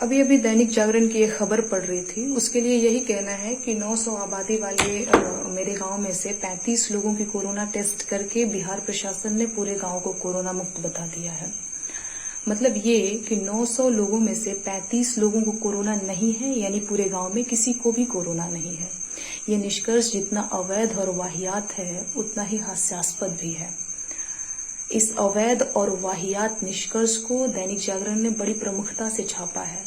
अभी अभी दैनिक जागरण की एक खबर पढ़ रही थी। उसके लिए यही कहना है कि 900 आबादी वाले मेरे गांव में से 35 लोगों की कोरोना टेस्ट करके बिहार प्रशासन ने पूरे गांव को कोरोना मुक्त बता दिया है। मतलब ये कि 900 लोगों में से 35 लोगों को कोरोना नहीं है, यानी पूरे गांव में किसी को भी कोरोना नहीं है। ये निष्कर्ष जितना अवैध और वाहियात है उतना ही हास्यास्पद भी है। इस अवैध और वाहियात निष्कर्ष को दैनिक जागरण ने बड़ी प्रमुखता से छापा है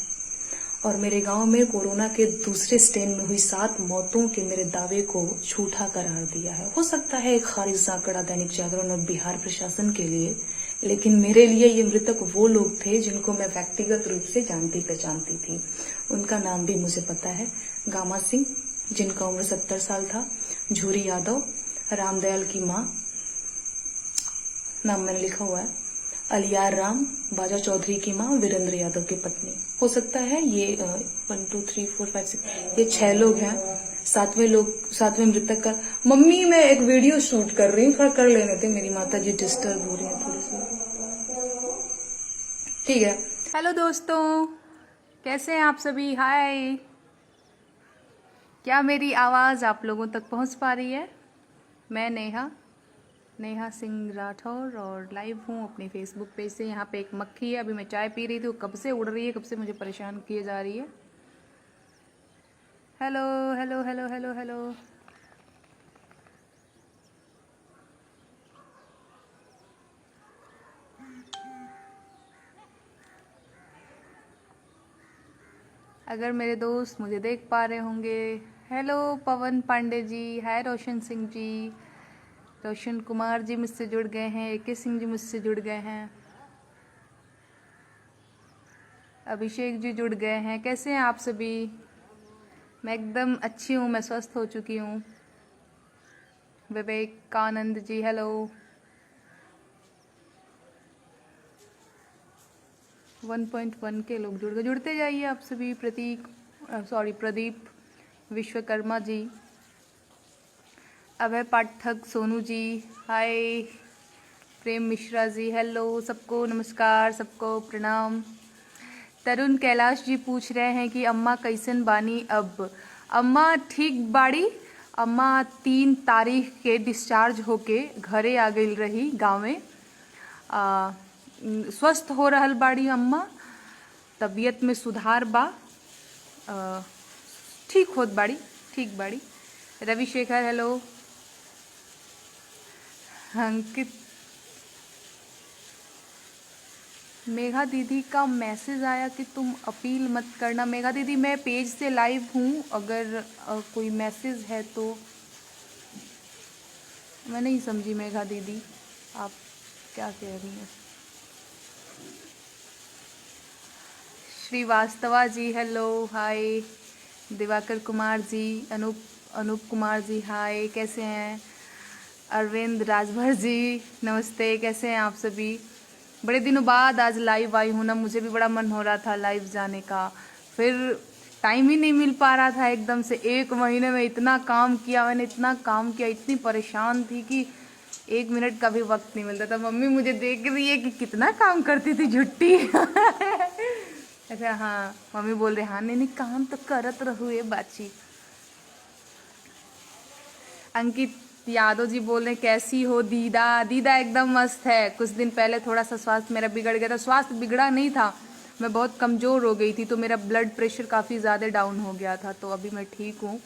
और मेरे गांव में कोरोना के दूसरे स्ट्रेन में हुई 7 मौतों के मेरे दावे को झूठा करार दिया है। हो सकता है एक खारिज आंकड़ा दैनिक जागरण और बिहार प्रशासन के लिए, लेकिन मेरे लिए ये मृतक वो लोग थे जिनको मैं व्यक्तिगत रूप से जानती पहचानती थी। उनका नाम भी मुझे पता है। गामा सिंह, जिनका उम्र 70 साल था, झूरी यादव, रामदयाल की माँ, नाम मैंने लिखा हुआ है, अलियार राम, बाजा चौधरी की माँ, वीरेंद्र यादव की पत्नी। हो सकता है ये 1 2 3 4 5 6 ये 6 लोग हैं। सातवें मृतक का। मम्मी मैं एक वीडियो शूट कर रही हूँ, थोड़ा कर लेने थे, मेरी माता जी डिस्टर्ब हो रही है थोड़ी सी। ठीक है। हेलो दोस्तों, कैसे हैं आप सभी? हाय। क्या मेरी आवाज़ आप लोगों तक पहुंच पा रही है? मैं नेहा सिंह राठौर और लाइव हूँ अपने फेसबुक पेज से। यहाँ पे एक मक्खी है, अभी मैं चाय पी रही थी, वो कब से उड़ रही है, कब से मुझे परेशान किए जा रही है। Hello hello hello hello hello. अगर मेरे दोस्त मुझे देख पा रहे होंगे। हेलो पवन पांडे जी, हाय रोशन सिंह जी, रोशन कुमार जी मुझसे जुड़ गए हैं, एके सिंह जी मुझसे जुड़ गए हैं, अभिषेक जी जुड़ गए हैं। कैसे हैं आप सभी? मैं एकदम अच्छी हूँ, मैं स्वस्थ हो चुकी हूँ। विवेकानंद जी हेलो। 1.1 के लोग जुड़ गए, जुड़ते जाइए आप सभी। प्रदीप विश्वकर्मा जी, अभय पाठक, सोनू जी हाय, प्रेम मिश्रा जी हेलो, सबको नमस्कार, सबको प्रणाम। तरुण कैलाश जी पूछ रहे हैं कि अम्मा कैसन बानी अब? अम्मा ठीक बाड़ी। अम्मा 3 तारीख के डिस्चार्ज होके घरे आ गई रही गाँव में। स्वस्थ हो रहल बाड़ी अम्मा, तबीयत में सुधार बा, ठीक होत बाड़ी, ठीक बाड़ी। रविशेखर हेलो। अंकित, मेघा दीदी का मैसेज आया कि तुम अपील मत करना। मेघा दीदी मैं पेज से लाइव हूँ, अगर कोई मैसेज है तो। मैं नहीं समझी मेघा दीदी आप क्या कह रही हैं। श्रीवास्तवा जी हेलो हाय, दिवाकर कुमार जी, अनूप कुमार जी हाय, कैसे हैं? अरविंद राजभर जी नमस्ते, कैसे हैं आप सभी? बड़े दिनों बाद आज लाइव आई हूँ ना, मुझे भी बड़ा मन हो रहा था लाइव जाने का, फिर टाइम ही नहीं मिल पा रहा था। एकदम से 1 महीने में इतना काम किया मैंने, इतना काम किया, इतनी परेशान थी कि 1 मिनट का भी वक्त नहीं मिलता था। मम्मी मुझे देख रही है कि कितना काम करती थी झुट्टी। अच्छा हाँ, मम्मी बोल रहे हाँ नहीं नहीं काम तो करत रहुए बाची। अंकित यादव जी बोल रहे हैं कैसी हो दीदा? दीदा एकदम मस्त है। कुछ दिन पहले थोड़ा सा स्वास्थ्य मेरा बिगड़ गया था। स्वास्थ्य बिगड़ा नहीं था, मैं बहुत कमज़ोर हो गई थी, तो मेरा ब्लड प्रेशर काफ़ी ज़्यादा डाउन हो गया था, तो अभी मैं ठीक हूँ।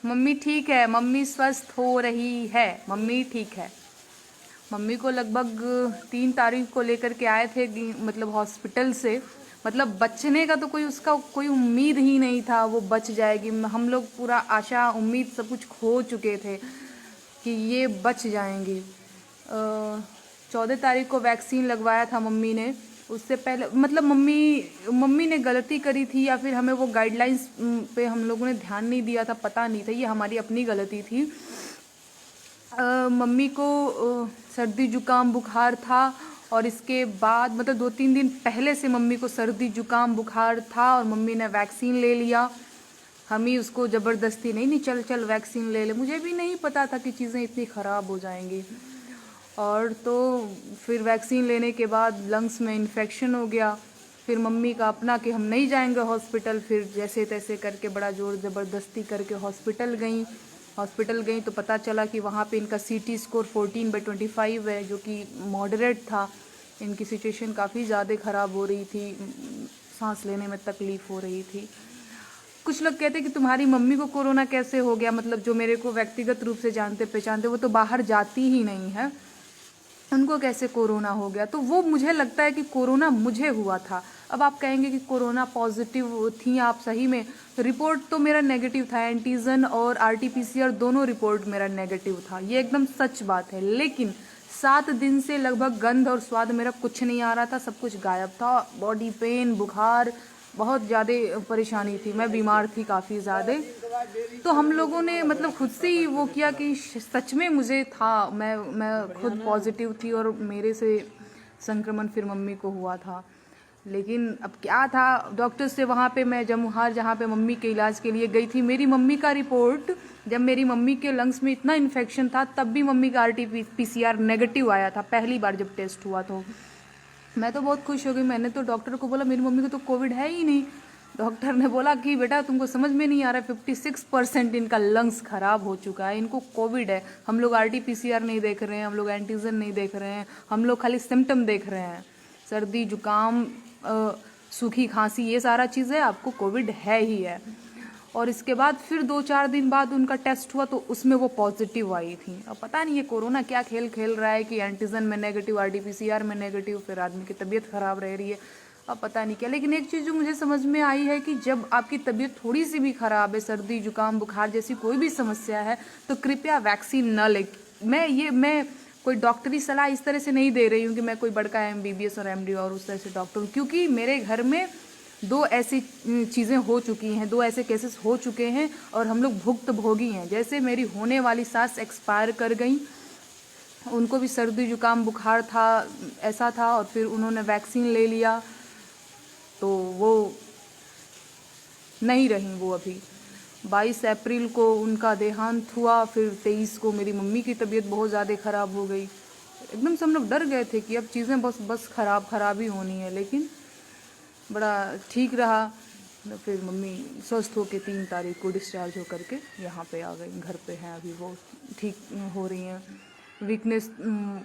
मम्मी ठीक है, मम्मी स्वस्थ हो रही है, मम्मी ठीक है। मम्मी को लगभग 3 तारीख को लेकर के आए थे, मतलब हॉस्पिटल से, मतलब बचने का तो उसका कोई उम्मीद ही नहीं था वो बच जाएगी। हम लोग पूरा आशा उम्मीद सब कुछ खो चुके थे कि ये बच जाएंगी। 14 तारीख को वैक्सीन लगवाया था मम्मी ने। उससे पहले मतलब मम्मी ने गलती करी थी या फिर हमें वो गाइडलाइंस पे हम लोगों ने ध्यान नहीं दिया था, पता नहीं था, ये हमारी अपनी गलती थी। मम्मी को सर्दी जुकाम बुखार था और इसके बाद मतलब 2-3 दिन पहले से मम्मी को सर्दी जुकाम बुखार था और मम्मी ने वैक्सीन ले लिया। हम ही उसको ज़बरदस्ती नहीं चल चल वैक्सीन ले ले, मुझे भी नहीं पता था कि चीज़ें इतनी ख़राब हो जाएंगी। और तो फिर वैक्सीन लेने के बाद लंग्स में इन्फेक्शन हो गया, फिर मम्मी का अपना कि हम नहीं जाएंगे हॉस्पिटल, फिर जैसे तैसे करके बड़ा ज़ोर ज़बरदस्ती करके हॉस्पिटल गई तो पता चला कि वहाँ पे इनका CT स्कोर 14/25 है, जो कि मॉडरेट था। इनकी सिचुएशन काफ़ी ज़्यादा ख़राब हो रही थी, सांस लेने में तकलीफ़ हो रही थी। कुछ लोग कहते कि तुम्हारी मम्मी को कोरोना कैसे हो गया, मतलब जो मेरे को व्यक्तिगत रूप से जानते पहचानते, वो तो बाहर जाती ही नहीं है, उनको कैसे कोरोना हो गया। तो वो मुझे लगता है कि कोरोना मुझे हुआ था। अब आप कहेंगे कि कोरोना पॉजिटिव थी आप, सही में रिपोर्ट तो मेरा नेगेटिव था, एंटीजन और RT-PCR दोनों रिपोर्ट मेरा नेगेटिव था, ये एकदम सच बात है। लेकिन 7 दिन से लगभग गंध और स्वाद मेरा कुछ नहीं आ रहा था, सब कुछ गायब था। बॉडी पेन, बुखार, बहुत ज़्यादा परेशानी थी, मैं बीमार थी काफ़ी ज़्यादा। तो हम लोगों ने मतलब खुद से ही वो किया कि सच में मुझे था, मैं खुद पॉजिटिव थी और मेरे से संक्रमण फिर मम्मी को हुआ था। लेकिन अब क्या था, डॉक्टर से वहाँ पे मैं जमुहार जहाँ पे मम्मी के इलाज के लिए गई थी, मेरी मम्मी का रिपोर्ट, जब मेरी मम्मी के लंग्स में इतना इन्फेक्शन था तब भी मम्मी का RT-PCR नेगेटिव आया था, पहली बार जब टेस्ट हुआ। तो मैं तो बहुत खुश हो गई। मैंने तो डॉक्टर को बोला मेरी मम्मी को तो कोविड है ही नहीं। डॉक्टर ने बोला कि बेटा तुमको समझ में नहीं आ रहा है, 56% इनका लंग्स खराब हो चुका है, इनको कोविड है। हम लोग RT-PCR नहीं देख रहे हैं, हम लोग एंटीजन नहीं देख रहे हैं, हम लोग खाली सिम्टम देख रहे हैं, सर्दी जुकाम, सूखी खांसी, ये सारा चीज़ें, आपको कोविड है ही है। और इसके बाद फिर 2-4 दिन बाद उनका टेस्ट हुआ तो उसमें वो पॉजिटिव आई थी। अब पता नहीं ये कोरोना क्या खेल खेल रहा है कि एंटीजन में नेगेटिव, RT-PCR में नेगेटिव, फिर आदमी की तबीयत ख़राब रह रही है, अब पता नहीं क्या। लेकिन एक चीज़ जो मुझे समझ में आई है कि जब आपकी तबीयत थोड़ी सी भी ख़राब है, सर्दी जुकाम बुखार जैसी कोई भी समस्या है, तो कृपया वैक्सीन न ले। मैं कोई डॉक्टरी सलाह इस तरह से नहीं दे रही हूँ कि मैं कोई बड़का MBBS और MD और उस तरह से डॉक्टर हूँ, क्योंकि मेरे घर में 2 ऐसी चीज़ें हो चुकी हैं, 2 ऐसे केसेस हो चुके हैं और हम लोग भुक्तभोगी हैं। जैसे मेरी होने वाली सास एक्सपायर कर गई, उनको भी सर्दी जुकाम बुखार था, ऐसा था, और फिर उन्होंने वैक्सीन ले लिया तो वो नहीं रही। वो अभी 22 अप्रैल को उनका देहांत हुआ, फिर 23 को मेरी मम्मी की तबीयत बहुत ज़्यादा ख़राब हो गई। एकदम से हम लोग डर गए थे कि अब चीज़ें बस ख़राब ही होनी है, लेकिन बड़ा ठीक रहा। फिर मम्मी स्वस्थ होकर 3 तारीख को डिस्चार्ज हो करके यहाँ पे आ गई, घर पे हैं अभी, वो ठीक हो रही हैं। वीकनेस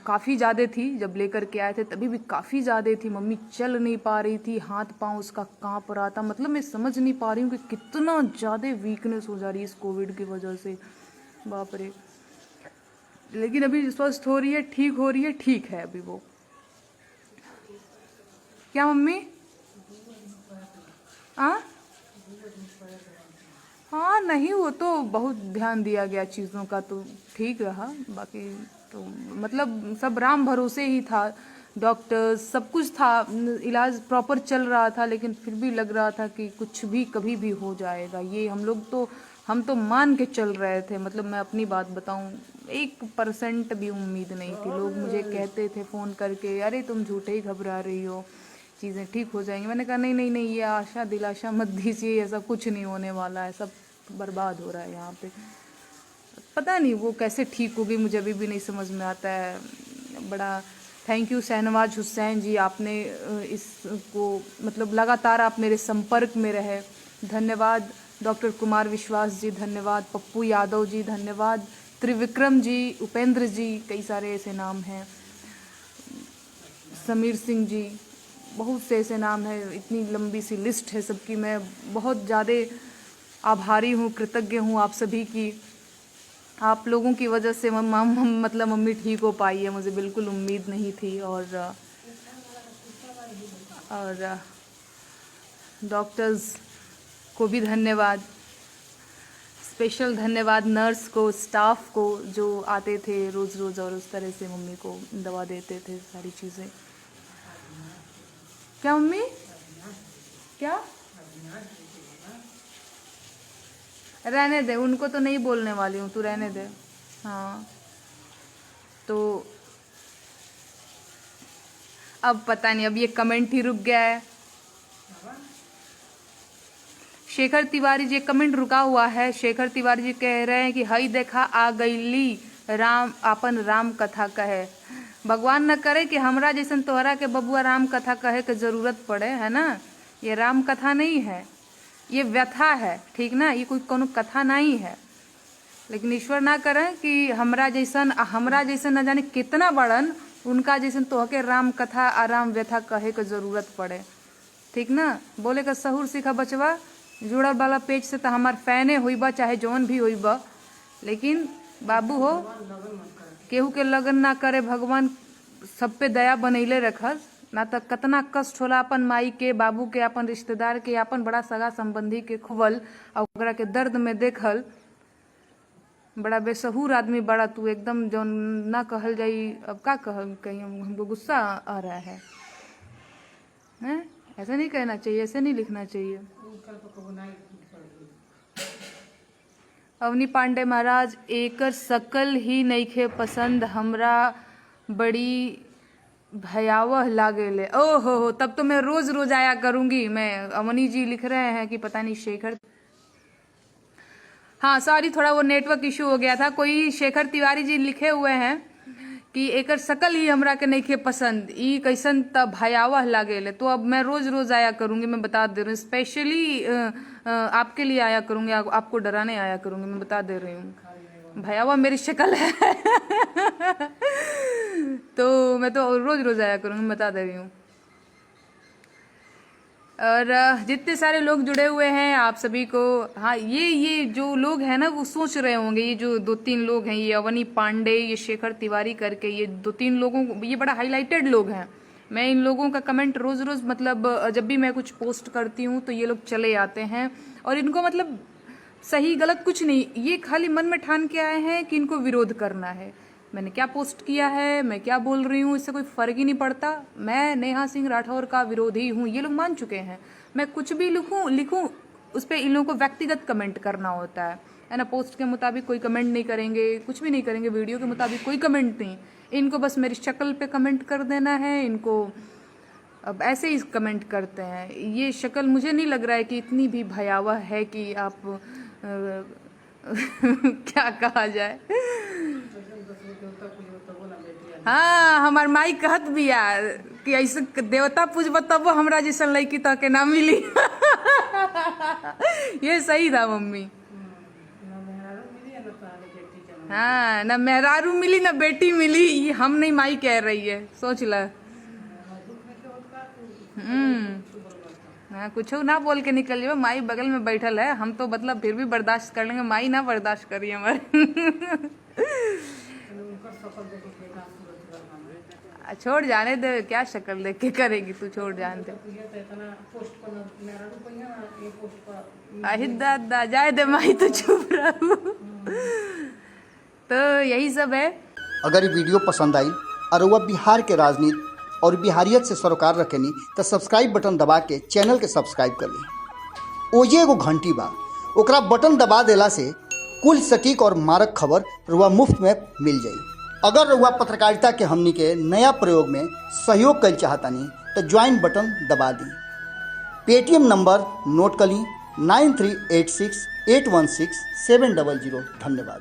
काफ़ी ज़्यादा थी, जब लेकर के आए थे तभी भी काफ़ी ज़्यादा थी, मम्मी चल नहीं पा रही थी, हाथ पांव उसका कांप रहा था। मतलब मैं समझ नहीं पा रही हूँ कि कितना ज़्यादा वीकनेस हो जा रही है इस कोविड की वजह से, बाप रे। लेकिन अभी स्वस्थ हो रही है, ठीक हो रही है, ठीक है अभी वो। क्या मम्मी? हाँ नहीं, वो तो बहुत ध्यान दिया गया चीज़ों का, तो ठीक रहा। बाकी तो मतलब सब राम भरोसे ही था, डॉक्टर्स सब कुछ था, इलाज प्रॉपर चल रहा था, लेकिन फिर भी लग रहा था कि कुछ भी कभी भी हो जाएगा। ये हम तो मान के चल रहे थे। मतलब मैं अपनी बात बताऊं, 1% भी उम्मीद नहीं थी। लोग मुझे कहते थे फ़ोन करके, अरे तुम झूठे ही घबरा रही हो, चीज़ें ठीक हो जाएंगी। मैंने कहा नहीं, ये आशा दिलाशा मत दीजिए, ऐसा कुछ नहीं होने वाला है, सब बर्बाद हो रहा है यहाँ पे। पता नहीं वो कैसे ठीक होगी, मुझे अभी भी नहीं समझ में आता है। बड़ा थैंक यू शहनवाज हुसैन जी, आपने इसको मतलब लगातार आप मेरे संपर्क में रहे, धन्यवाद। डॉक्टर कुमार विश्वास जी धन्यवाद, पप्पू यादव जी धन्यवाद, त्रिविक्रम जी, उपेंद्र जी, कई सारे ऐसे नाम हैं, समीर सिंह जी, बहुत से ऐसे नाम हैं, इतनी लंबी सी लिस्ट है सबकी। मैं बहुत ज़्यादा आभारी हूँ, कृतज्ञ हूँ आप सभी की। आप लोगों की वजह से मतलब मम्मी ठीक हो पाई है, मुझे बिल्कुल उम्मीद नहीं थी। और डॉक्टर्स को भी धन्यवाद, स्पेशल धन्यवाद नर्स को, स्टाफ को जो आते थे रोज़ और उस तरह से मम्मी को दवा देते थे, सारी चीज़ें। क्या मम्मी? क्या? रहने दे, उनको तो नहीं बोलने वाली हूँ, तू रहने दे। हाँ तो अब पता नहीं, अब ये कमेंट ही रुक गया है। शेखर तिवारी जी कमेंट रुका हुआ है। शेखर तिवारी जी कह रहे हैं कि हई देखा आ गईली राम, अपन राम कथा कहे। भगवान न करे कि हमरा जैसन तोहरा के बबुआ राम कथा कहे के जरूरत पड़े, है ना। ये राम कथा नहीं है, ये व्यथा है, ठीक ना, ये कोई कोनो कथा नहीं है। लेकिन ईश्वर ना करे कि हमरा जैसन न जाने कितना बड़न, उनका जैसन तोहके राम कथा आ राम व्यथा कहे के जरूरत पड़े, ठीक ना। बोले का सहूर सीखा बचवा, जुड़ल वाला पेज से तो हमार फैने होइबा चाहे जौन भी होइबा, लेकिन बाबू हो केहू के लगन ना करे भगवान, सब पे दया बनैले रखस, ना तो कतना कष्ट होला अपन माई के, बाबू के, अपन रिश्तेदार के, अपन बड़ा सगा संबंधी के खुवल और ओकरा के दर्द में देखल। बड़ा बेसहूर आदमी बड़ा तू, एकदम जो ना कहल जाई, अब का कहीं हमको गुस्सा आ रहा है, हैं? ऐसा नहीं कहना चाहिए, ऐसे नहीं लिखना चाहिए। अवनी पांडे महाराज, एकर सकल ही नइखे पसंद, हमरा बड़ी भयावह लागेले। ओहो, तब तो मैं रोज रोज आया करूंगी मैं। अवनी जी लिख रहे हैं कि पता नहीं शेखर, हाँ सॉरी, थोड़ा वो नेटवर्क इशू हो गया था। कोई शेखर तिवारी जी लिखे हुए हैं कि एकर सकल ही हमरा के नइखे पसंद, ई कैसन त भयावह लागेले। तो अब मैं रोज रोज आया करूंगी, मैं बता दे रही हूँ, स्पेशली आपके लिए आया करूंगी, आपको डराने आया करूंगी, मैं बता दे रही हूँ। भयावह मेरी शक्ल है तो मैं तो रोज रोज आया करूंगी, मैं बता दे रही हूँ। और जितने सारे लोग जुड़े हुए हैं आप सभी को, हाँ ये जो लोग हैं ना वो सोच रहे होंगे, ये जो 2-3 लोग हैं, ये अवनी पांडे, ये शेखर तिवारी करके, ये 2-3 लोगों, ये बड़ा हाईलाइटेड लोग हैं। मैं इन लोगों का कमेंट रोज रोज, मतलब जब भी मैं कुछ पोस्ट करती हूँ तो ये लोग चले आते हैं, और इनको मतलब सही गलत कुछ नहीं, ये खाली मन में ठान के आए हैं कि इनको विरोध करना है। मैंने क्या पोस्ट किया है, मैं क्या बोल रही हूँ, इससे कोई फर्क ही नहीं पड़ता। मैं नेहा सिंह राठौर का विरोधी हूँ, ये लोग मान चुके हैं। मैं कुछ भी लिखूं उस पर इन लोगों को व्यक्तिगत कमेंट करना होता है ना। पोस्ट के मुताबिक कोई कमेंट नहीं करेंगे, कुछ भी नहीं करेंगे, वीडियो के मुताबिक कोई कमेंट नहीं। इनको बस मेरी शक्ल पे कमेंट कर देना है, इनको अब ऐसे ही कमेंट करते हैं। ये शक्ल मुझे नहीं लग रहा है कि इतनी भी भयावह है कि आप क्या कहा जाए। हाँ, हमार माई कहत भी यार कि ऐसे देवता पूजब तब हमरा जैसन लड़की तो के ना मिली ये सही था मम्मी। हाँ, ना मेहरारू मिली ना बेटी मिली, ये हम नहीं माई कह रही है, सोच ल। हाँ, कुछ ना बोल के निकल जाओ, माई बगल में बैठल है, हम तो मतलब फिर भी बर्दाश्त कर लेंगे, माई ना बर्दाश्त करिए हमारे छोड़ जाने दे, क्या शक्ल देख के करेगी तू, छोड़ जाने दे। दादा जाए दे माई, तो चुप रहू। तो यही सब है। अगर ये वीडियो पसंद आई और वह बिहार के राजनीति और बिहारियत से सरोकार रखेनी तो सब्सक्राइब बटन दबा के चैनल के सब्सक्राइब कर ली। ओजे एगो घंटी बा, ओकरा बटन दबा देला से कुल सटीक और मारक खबर रुआ मुफ्त में मिल जाई। अगर रुआ पत्रकारिता के हमनी के नया प्रयोग में सहयोग कर चाहतानी तो ज्वाइन बटन दबा दी। पेटीएम नंबर नोट कर ली 9386816700। धन्यवाद।